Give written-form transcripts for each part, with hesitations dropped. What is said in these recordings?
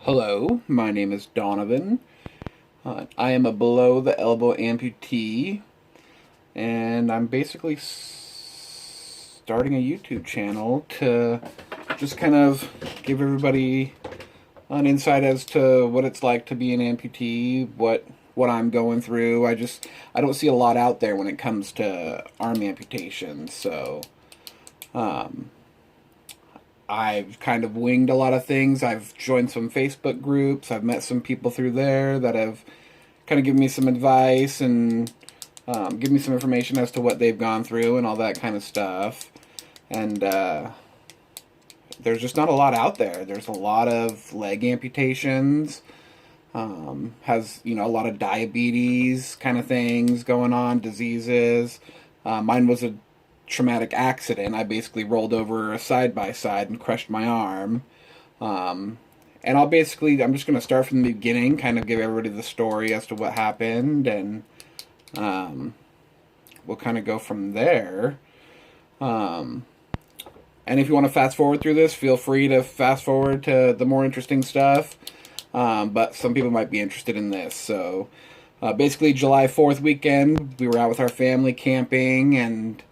Hello, my name is Donovan. I am a below the elbow amputee, and I'm basically starting a YouTube channel to just kind of give everybody an insight as to what it's like to be an amputee, what I'm going through. I don't see a lot out there when it comes to arm amputations, so I've kind of winged a lot of things. I've joined some Facebook groups. I've met some people through there that have kind of given me some advice and given me some information as to what they've gone through and all that kind of stuff. And there's just not a lot out there. There's a lot of leg amputations. Has, a lot of diabetes kind of things going on, diseases. Mine was a traumatic accident. I basically rolled over a side-by-side and crushed my arm. And I'm just going to start from the beginning, kind of give everybody the story as to what happened, and we'll kind of go from there. And if you want to fast forward through this, feel free to fast forward to the more interesting stuff. But some people might be interested in this. So basically July 4th weekend, we were out with our family camping, and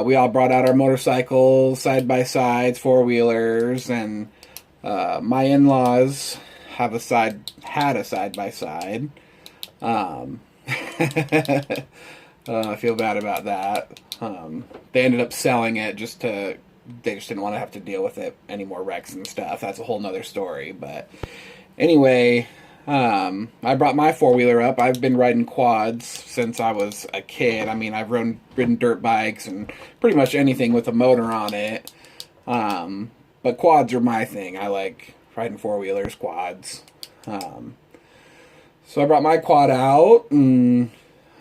we all brought out our motorcycles, side-by-sides, four-wheelers, and my in-laws had a side-by-side. I feel bad about that. They ended up selling it they just didn't want to have to deal with it, any more wrecks and stuff. That's a whole nother story. But anyway, I brought my four-wheeler up. I've been riding quads since I was a kid. I mean, I've ridden dirt bikes and pretty much anything with a motor on it. But quads are my thing. I like riding four-wheelers, quads. So I brought my quad out, and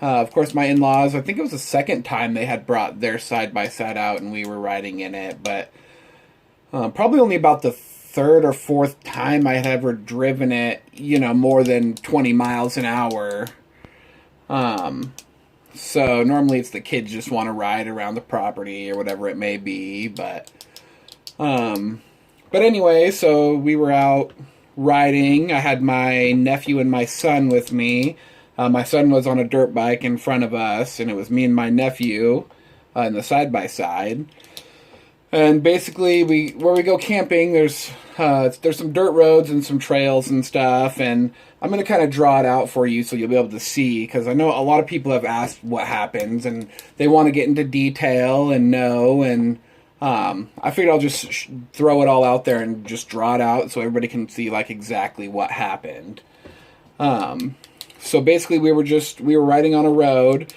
of course my in-laws, I think it was the second time they had brought their side-by-side out and we were riding in it, but probably only about the third or fourth time I had ever driven it, more than 20 miles an hour. So normally it's the kids just want to ride around the property or whatever it may be, but anyway, so we were out riding. I had my nephew and my son with me. My son was on a dirt bike in front of us, and it was me and my nephew in the side-by-side. And basically, where we go camping, there's some dirt roads and some trails and stuff, and I'm going to kind of draw it out for you so you'll be able to see, because I know a lot of people have asked what happens, and they want to get into detail and know, and I figured I'll just throw it all out there and just draw it out so everybody can see, like, exactly what happened. So basically, we were riding on a road.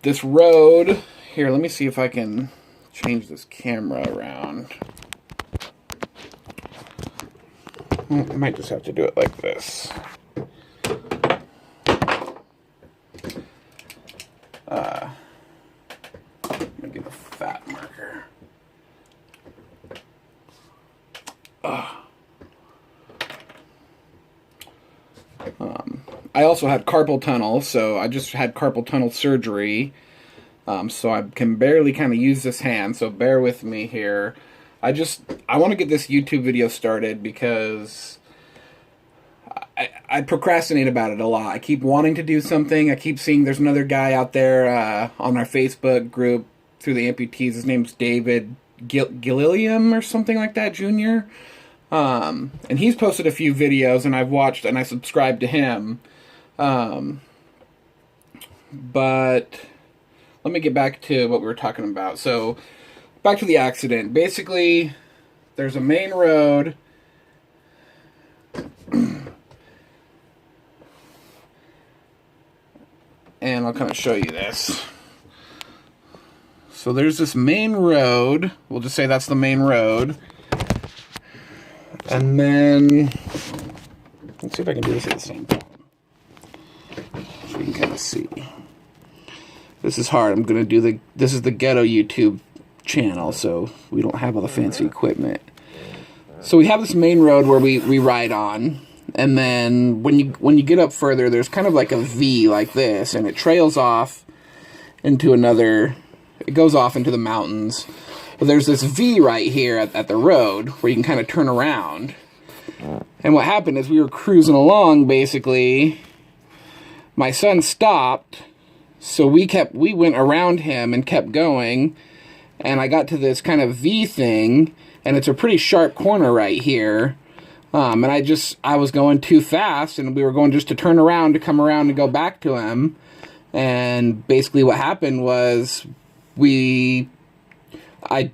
This road, here, let me see if I can change this camera around. I might just have to do it like this. Let me get a fat marker. I also had carpal tunnel, so I just had carpal tunnel surgery. So I can barely kind of use this hand, so bear with me here. I want to get this YouTube video started because I procrastinate about it a lot. I keep wanting to do something. I keep seeing there's another guy out there on our Facebook group through the amputees. His name's David Gilliam or something like that, Jr. And he's posted a few videos, and I've watched and I subscribed to him. But let me get back to what we were talking about. So, back to the accident. Basically, there's a main road. And I'll kind of show you this. So there's this main road. We'll just say that's the main road. And then, let's see if I can do this at the same time, so you can kind of see. This is hard. I'm going to do this is the ghetto YouTube channel, so we don't have all the fancy equipment. So we have this main road where we ride on, and then when you get up further, there's kind of like a V like this, and it trails off into it goes off into the mountains. But there's this V right here at the road where you can kind of turn around. And what happened is we were cruising along, basically. My son stopped, so we went around him and kept going. And I got to this kind of V thing, and it's a pretty sharp corner right here. And I was going too fast, and we were going just to turn around to come around and go back to him. And basically what happened was I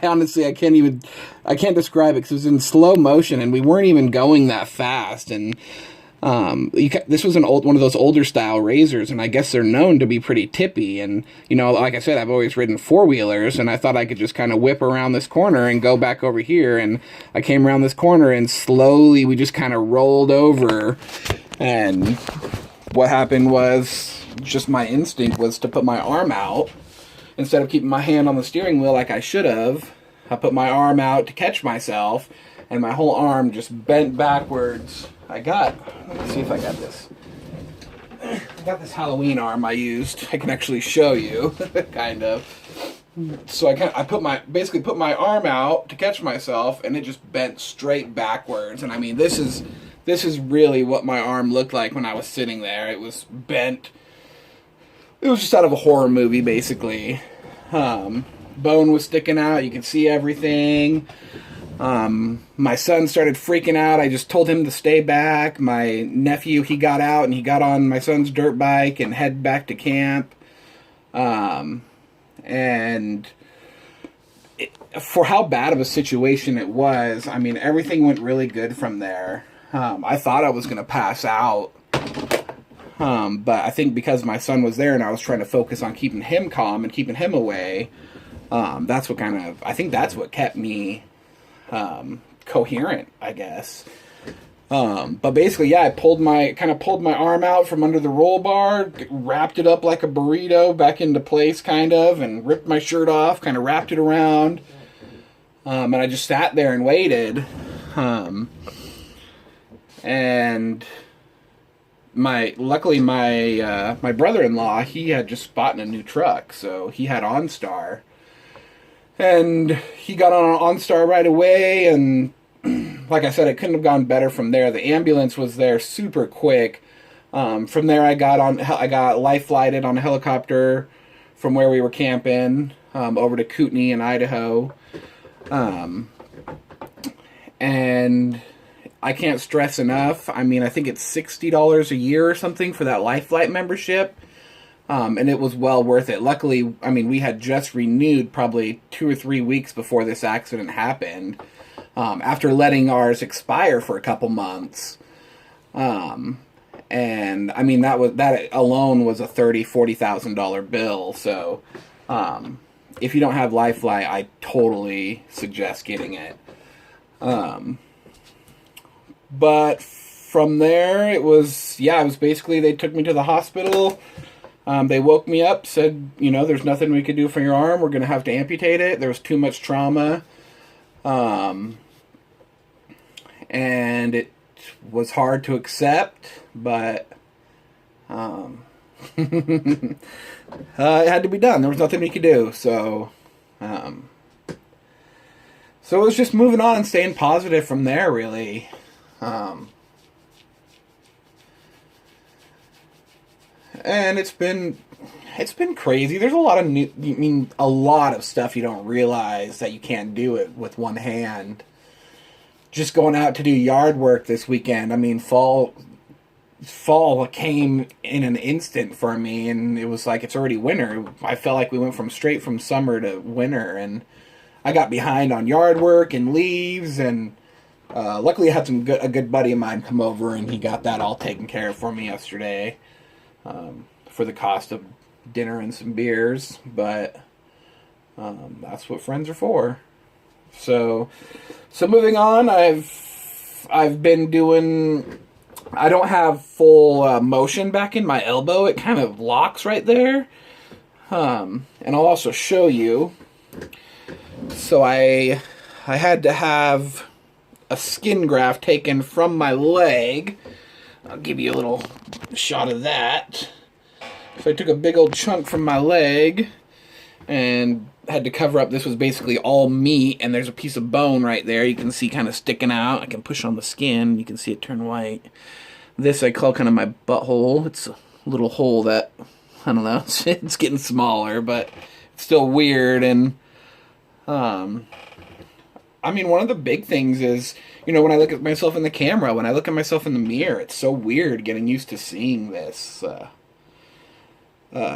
honestly, I can't describe it because it was in slow motion and we weren't even going that fast. And this was one of those older style razors, and I guess they're known to be pretty tippy. And, you know, like I said, I've always ridden four-wheelers, and I thought I could just kind of whip around this corner and go back over here. And I came around this corner, and slowly we just kind of rolled over. And what happened was, just my instinct was to put my arm out. Instead of keeping my hand on the steering wheel like I should have, I put my arm out to catch myself, and my whole arm just bent backwards. Let me see if I got this. I got this Halloween arm I used. I can actually show you, kind of. So I basically put my arm out to catch myself, and it just bent straight backwards. And I mean, this is really what my arm looked like when I was sitting there. It was bent. It was just out of a horror movie, basically. Bone was sticking out. You could see everything. My son started freaking out. I just told him to stay back. My nephew, he got out and he got on my son's dirt bike and head back to camp. For how bad of a situation it was, I mean, everything went really good from there. I thought I was going to pass out. But I think because my son was there and I was trying to focus on keeping him calm and keeping him away, that's what kept me coherent, I guess. But basically, yeah, I pulled my arm out from under the roll bar, wrapped it up like a burrito back into place, kind of, and ripped my shirt off, kind of wrapped it around. And I just sat there and waited. And luckily my brother-in-law, he had just bought a new truck, so he had OnStar, and he got on OnStar right away. And like I said, it couldn't have gone better from there. The ambulance was there super quick. From there, I got life flighted on a helicopter from where we were camping over to Kootenai in Idaho, and I can't stress enough. I mean, I think it's $60 a year or something for that Life Flight membership. And it was well worth it. Luckily, I mean, we had just renewed probably 2 or 3 weeks before this accident happened, after letting ours expire for a couple months. And I mean, that alone was a $30,000-$40,000 bill. So, if you don't have Life Flight, I totally suggest getting it. But from there, it was basically, they took me to the hospital. They woke me up, said, you know, there's nothing we could do for your arm. We're going to have to amputate it. There was too much trauma. And it was hard to accept, but it had to be done. There was nothing we could do. So it was just moving on and staying positive from there, really. And it's been crazy. There's a lot of stuff you don't realize that you can't do it with one hand. Just going out to do yard work this weekend. I mean, fall came in an instant for me, and it was like it's already winter. I felt like we went straight from summer to winter, and I got behind on yard work and leaves, and luckily I had a good buddy of mine come over, and he got that all taken care of for me yesterday, for the cost of dinner and some beers. But that's what friends are for. So moving on, I've been doing. I don't have full motion back in my elbow. It kind of locks right there. And I'll also show you. So I had to have a skin graft taken from my leg. I'll give you a little shot of that. So I took a big old chunk from my leg, and had to cover up. This was basically all meat, and there's a piece of bone right there. You can see kind of sticking out. I can push on the skin. You can see it turn white. This I call kind of my butthole. It's a little hole that, I don't know, it's getting smaller, but it's still weird. And, I mean, one of the big things is, when I look at myself in the camera, when I look at myself in the mirror, it's so weird getting used to seeing this. I don't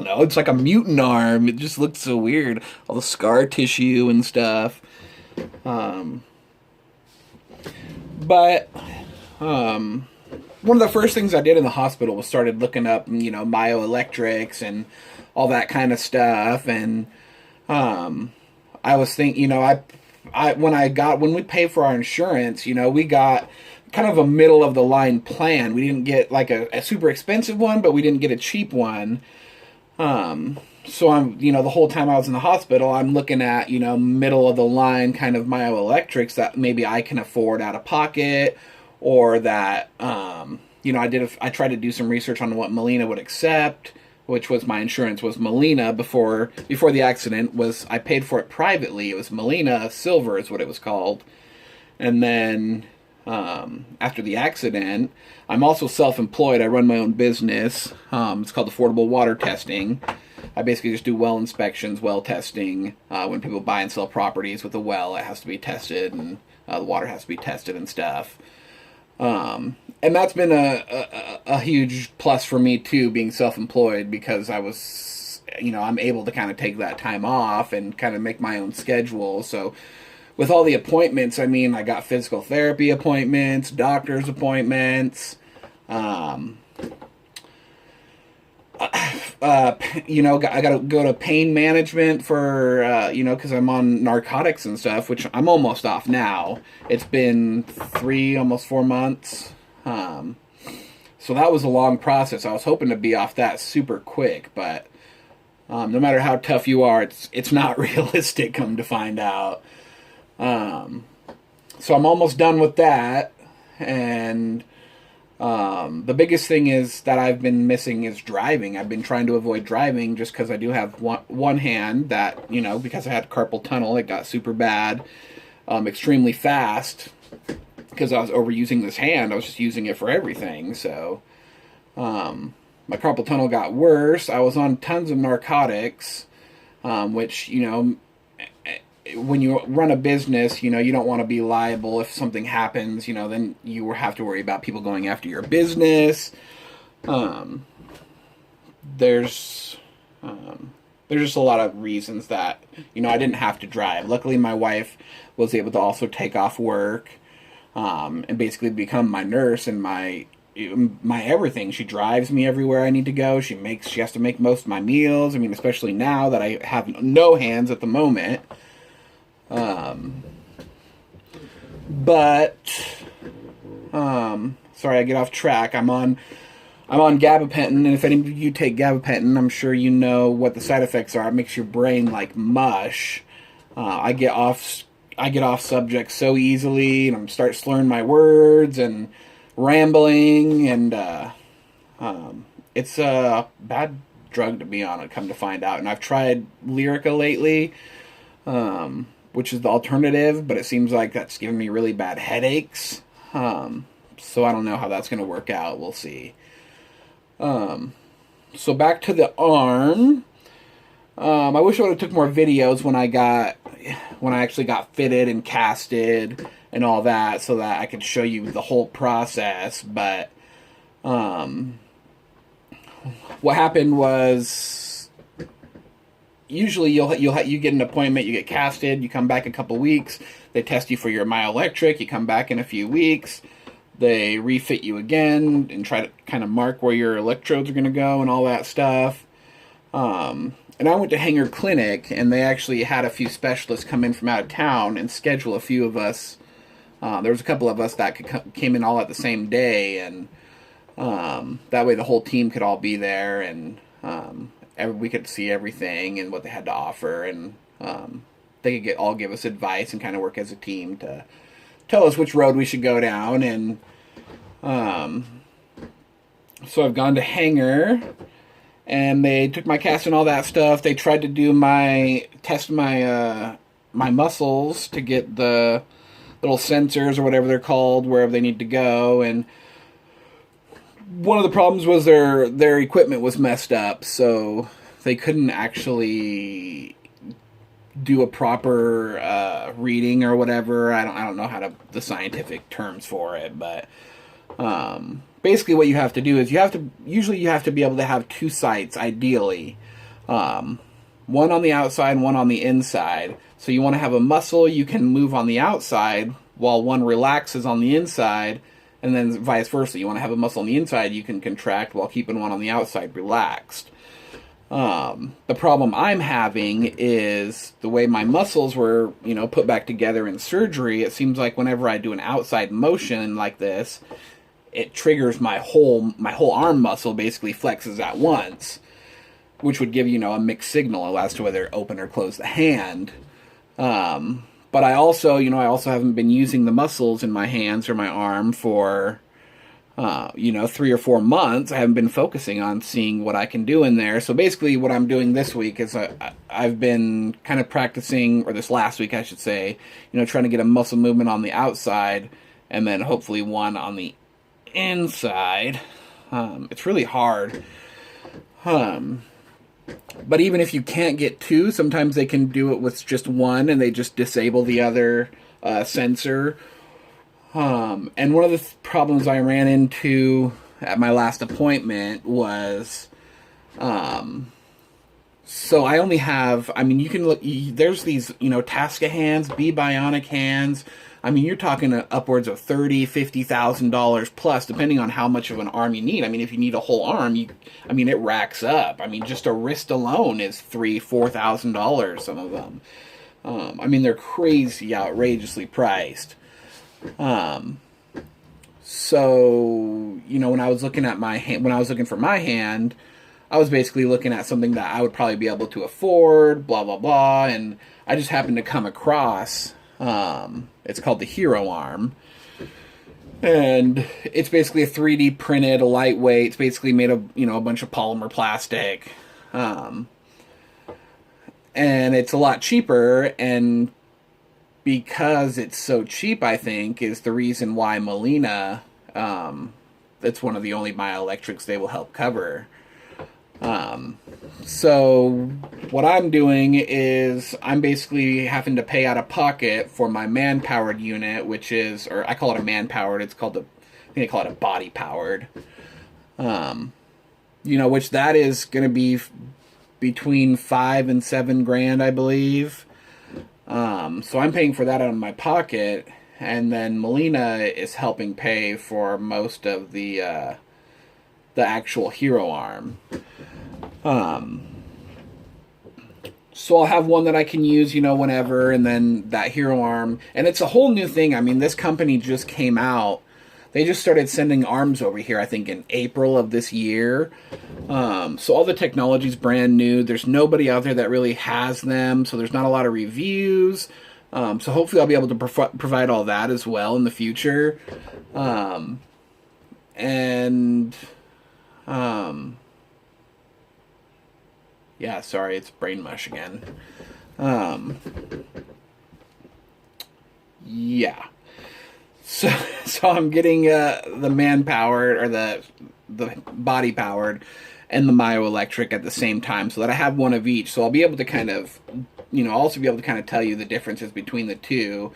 know. It's like a mutant arm. It just looks so weird. All the scar tissue and stuff. But one of the first things I did in the hospital was started looking up, myoelectrics and all that kind of stuff. And I was thinking, when we pay for our insurance, we got kind of a middle of the line plan. We didn't get like a super expensive one, but we didn't get a cheap one. So I'm, the whole time I was in the hospital, I'm looking at, middle of the line kind of myoelectrics that maybe I can afford out of pocket, or that, I tried to do some research on what Molina would accept, which was my insurance was Molina before the accident. I paid for it privately. It was Molina Silver is what it was called. And then after the accident, I'm also self-employed. I run my own business. It's called Affordable Water Testing. I basically just do well inspections, well testing. When people buy and sell properties with a well, it has to be tested, and the water has to be tested and stuff. And that's been a huge plus for me too, being self-employed, because I was, I'm able to kind of take that time off and kind of make my own schedule. So with all the appointments, I mean, I got physical therapy appointments, doctor's appointments, I got to go to pain management for, because I'm on narcotics and stuff, which I'm almost off now. It's been 3, almost 4 months. So that was a long process. I was hoping to be off that super quick, but no matter how tough you are, it's not realistic, come to find out. So I'm almost done with that, and the biggest thing is that I've been missing is driving. I've been trying to avoid driving just because I do have one hand that, because I had carpal tunnel, it got super bad, extremely fast, because I was overusing this hand. I was just using it for everything. So my carpal tunnel got worse. I was on tons of narcotics, which, when you run a business, you don't want to be liable if something happens, then you have to worry about people going after your business. There's just a lot of reasons that, I didn't have to drive. Luckily, my wife was able to also take off work, and basically become my nurse and my everything. She drives me everywhere I need to go. She has to make most of my meals. I mean, especially now that I have no hands at the moment. Sorry, I get off track. I'm on gabapentin, and if any of you take gabapentin, I'm sure you know what the side effects are. It makes your brain like mush. I get off subject so easily, and I start slurring my words and rambling, and it's a bad drug to be on, I come to find out. And I've tried Lyrica lately, which is the alternative, but it seems like that's giving me really bad headaches. So I don't know how that's going to work out. We'll see. So back to the arm. I wish I would have took more videos when I actually got fitted and casted and all that, so that I could show you the whole process. But what happened was, usually you get an appointment, you get casted, you come back a couple weeks, they test you for your myoelectric, you come back in a few weeks, they refit you again and try to kind of mark where your electrodes are going to go and all that stuff. And I went to Hanger Clinic, and they actually had a few specialists come in from out of town and schedule a few of us. There was a couple of us that came in all at the same day, and that way the whole team could all be there, and we could see everything and what they had to offer, and they could all give us advice and kind of work as a team to tell us which road we should go down. And so I've gone to Hanger, and they took my cast and all that stuff. They tried to do test my muscles to get the little sensors or whatever they're called wherever they need to go, and one of the problems was their equipment was messed up, so they couldn't actually do a proper reading or whatever. I don't know the scientific terms for it, but basically what you have to do is you have to be able to have two sights ideally, one on the outside and one on the inside. So you want to have a muscle you can move on the outside while one relaxes on the inside, and then vice versa. You want to have a muscle on the inside you can contract while keeping one on the outside relaxed. The problem I'm having is the way my muscles were, put back together in surgery. It seems like whenever I do an outside motion like this, it triggers my whole arm muscle basically flexes at once, which would give a mixed signal as to whether to open or close the hand. But I also haven't been using the muscles in my hands or my arm for 3 or 4 months. I haven't been focusing on seeing what I can do in there. So basically what I'm doing this week is I've been kind of practicing, or this last week I should say, trying to get a muscle movement on the outside and then hopefully one on the inside. It's really hard. But even if you can't get two, sometimes they can do it with just one and they just disable the other sensor. And one of the problems I ran into at my last appointment was, so I only have, you can look, there's these, Tasca hands, Bionic hands. You're talking upwards of $30,000-$50,000 plus, depending on how much of an arm you need. If you need a whole arm, it racks up. Just a wrist alone is $3,000-$4,000, some of them. They're crazy, outrageously priced. So, when I was looking at when I was looking for my hand, I was basically looking at something that I would probably be able to afford, blah, blah, blah, and I just happened to come across, it's called the Hero Arm, and it's basically a 3D printed, lightweight, it's basically made of, a bunch of polymer plastic, and it's a lot cheaper, and because it's so cheap, I think, is the reason why Molina, that's one of the only bioelectrics they will help cover. So what I'm doing is I'm basically having to pay out of pocket for my man-powered unit, which is, or I call it a man-powered, I think they call it a body-powered, which that is going to be between $5,000 and $7,000, I believe. So I'm paying for that out of my pocket, and then Molina is helping pay for most of the actual Hero Arm. So I'll have one that I can use, whenever, and then that Hero Arm, and it's a whole new thing. This company just came out. They just started sending arms over here, I think, in April of this year. So all the technology's brand new. There's nobody out there that really has them, so there's not a lot of reviews. So hopefully I'll be able to provide all that as well in the future. Yeah, sorry, it's brain mush again. Yeah. So I'm getting the man-powered, or the body-powered, and the myoelectric at the same time, so that I have one of each. So I'll be able to kind of, also be able to kind of tell you the differences between the two.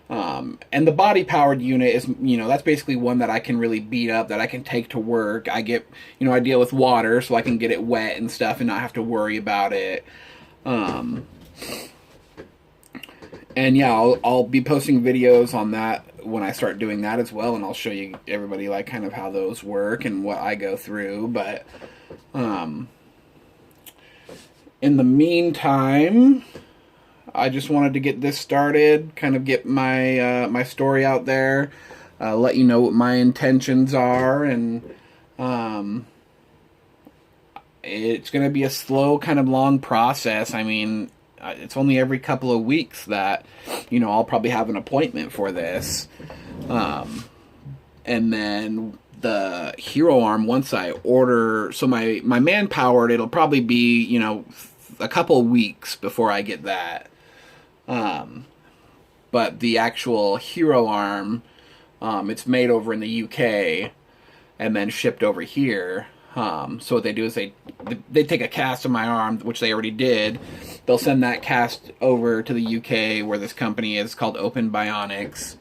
And the body-powered unit is, that's basically one that I can really beat up, that I can take to work. I get, I deal with water, so I can get it wet and stuff and not have to worry about it. And yeah, I'll be posting videos on that when I start doing that as well, and I'll show you everybody kind of how those work and what I go through. But in the meantime, I just wanted to get this started, kind of get my my story out there, let you know what my intentions are, and it's going to be a slow, kind of long process. It's only every couple of weeks that, I'll probably have an appointment for this. And then the Hero arm once I order. So my man-powered, it'll probably be, you know, a couple weeks before I get that. But the actual Hero arm, it's made over in the UK and then shipped over here. So what they do is they take a cast of my arm, which they already did. They'll send that cast over to the UK where this company is called Open Bionics.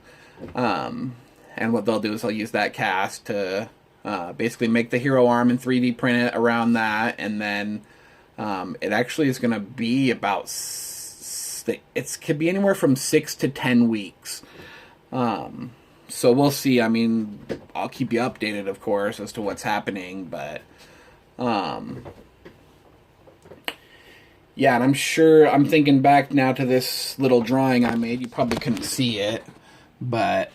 And what they'll do is they'll use that cast to basically make the Hero arm and 3D print it around that. And then it actually is going to be about, it could be anywhere from 6 to 10 weeks. So we'll see. I mean, I'll keep you updated, of course, as to what's happening, but yeah, and I'm thinking back now to this little drawing I made. You probably couldn't see it, but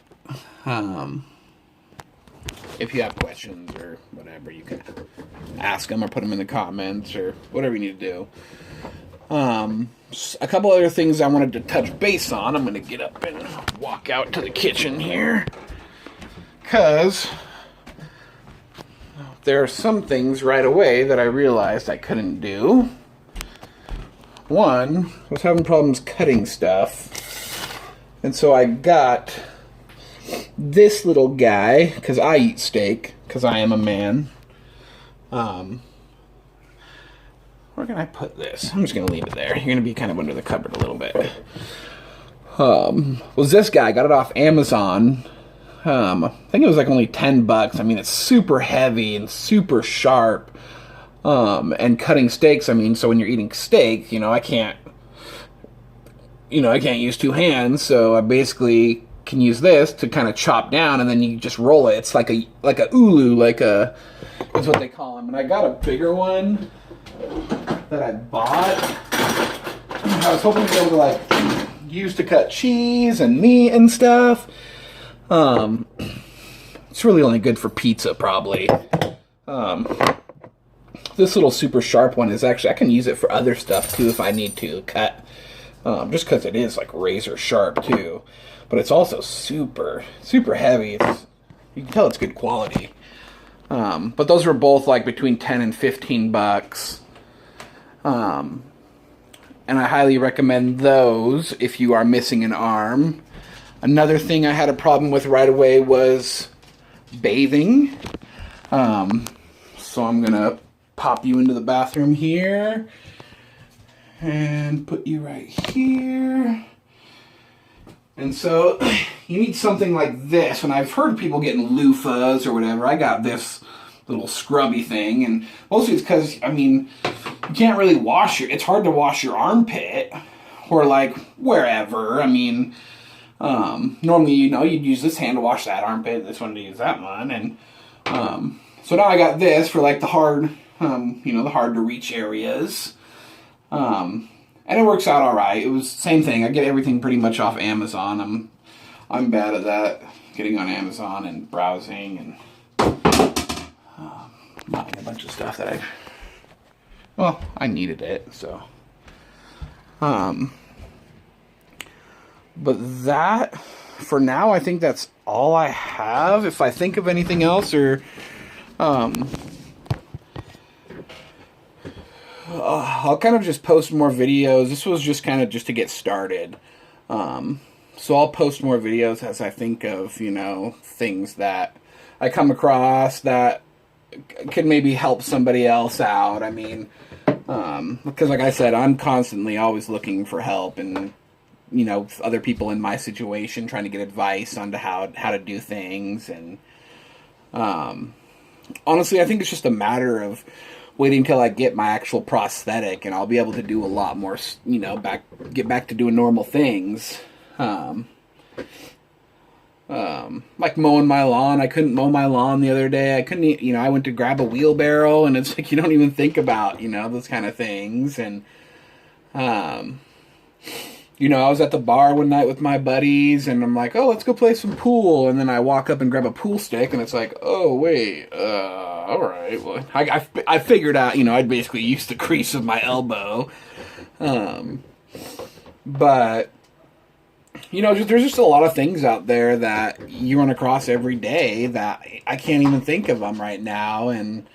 if you have questions or whatever, you can ask them or put them in the comments or whatever you need to do. A couple other things I wanted to touch base on. I'm going to get up and walk out to the kitchen here, because there are some things right away that I realized I couldn't do. One, I was having problems cutting stuff, and so I got this little guy, because I eat steak, because I am a man. Where can I put this? I'm just going to leave it there. You're going to be kind of under the cupboard a little bit. Was this guy. I got it off Amazon. I think it was like only $10. I mean, it's super heavy and super sharp. And cutting steaks, I mean, so when you're eating steak, I can't use two hands, so I basically can use this to kind of chop down, and then you just roll it. It's like a ulu, is what they call them. And I got a bigger one that I bought. I was hoping to be able to use to cut cheese and meat and stuff. It's really only good for pizza, probably. This little super sharp one is actually, I can use it for other stuff too if I need to cut. Just because it is razor sharp too. But it's also super, super heavy. You can tell it's good quality. But those were both between $10 and $15. And I highly recommend those if you are missing an arm. Another thing I had a problem with right away was bathing. So I'm gonna pop you into the bathroom here and put you right here. And so you need something like this. And I've heard people getting loofahs or whatever. I got this little scrubby thing, and mostly it's because, you can't really wash it's hard to wash your armpit or wherever. Normally, you'd use this hand to wash that armpit, this one to use that one, and so now I got this for the hard, the hard to reach areas, and it works out all right. It was the same thing. I get everything pretty much off Amazon. I'm bad at that, getting on Amazon and browsing and buying a bunch of stuff that I needed it, so. But that, for now, I think that's all I have. If I think of anything else, or I'll kind of just post more videos. This was just kind of just to get started. So I'll post more videos as I think of, things that I come across that could maybe help somebody else out. Because like I said, I'm constantly always looking for help, and other people in my situation, trying to get advice on how to do things. And honestly, I think it's just a matter of waiting until I get my actual prosthetic, and I'll be able to do a lot more, get back to doing normal things. Like mowing my lawn. I couldn't mow my lawn the other day. I couldn't, I went to grab a wheelbarrow, and it's you don't even think about, those kind of things. And, I was at the bar one night with my buddies, and I'm like, oh, let's go play some pool. And then I walk up and grab a pool stick, and it's oh, wait, all right. Well, I figured out, I'd basically use the crease of my elbow. But there's just a lot of things out there that you run across every day that I can't even think of them right now, and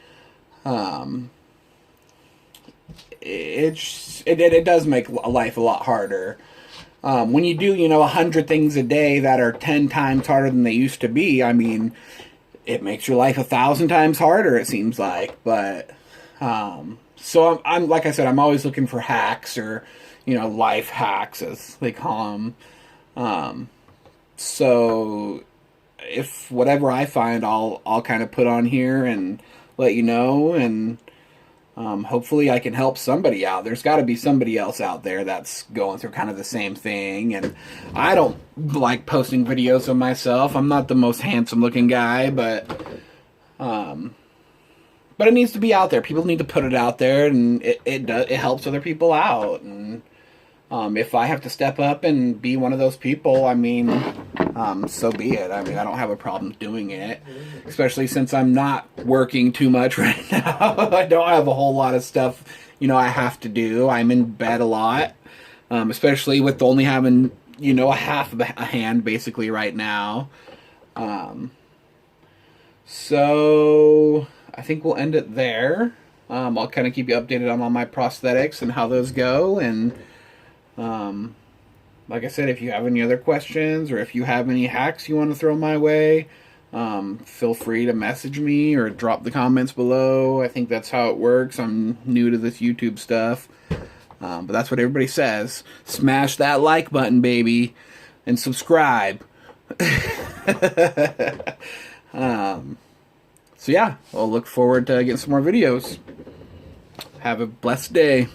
it does make life a lot harder. When you do, 100 things a day that are 10 times harder than they used to be, I mean, it makes your life 1,000 times harder, it seems like. But, so I'm like I said, I'm always looking for hacks or, life hacks, as they call them. So if whatever I find, I'll kind of put on here and let you know, and hopefully I can help somebody out. There's got to be somebody else out there that's going through kind of the same thing. And I don't like posting videos of myself. I'm not the most handsome looking guy, but it needs to be out there. People need to put it out there, and it helps other people out. And if I have to step up and be one of those people, I mean, so be it. I mean, I don't have a problem doing it, especially since I'm not working too much right now. I don't have a whole lot of stuff, I have to do. I'm in bed a lot, especially with only having, a half of a hand basically right now. So I think we'll end it there. I'll kind of keep you updated on all my prosthetics and how those go, and like I said, if you have any other questions or if you have any hacks you want to throw my way, feel free to message me or drop the comments below. I think that's how it works. I'm new to this YouTube stuff, but that's what everybody says. Smash that like button, baby, and subscribe. So yeah, I'll look forward to getting some more videos. Have a blessed day.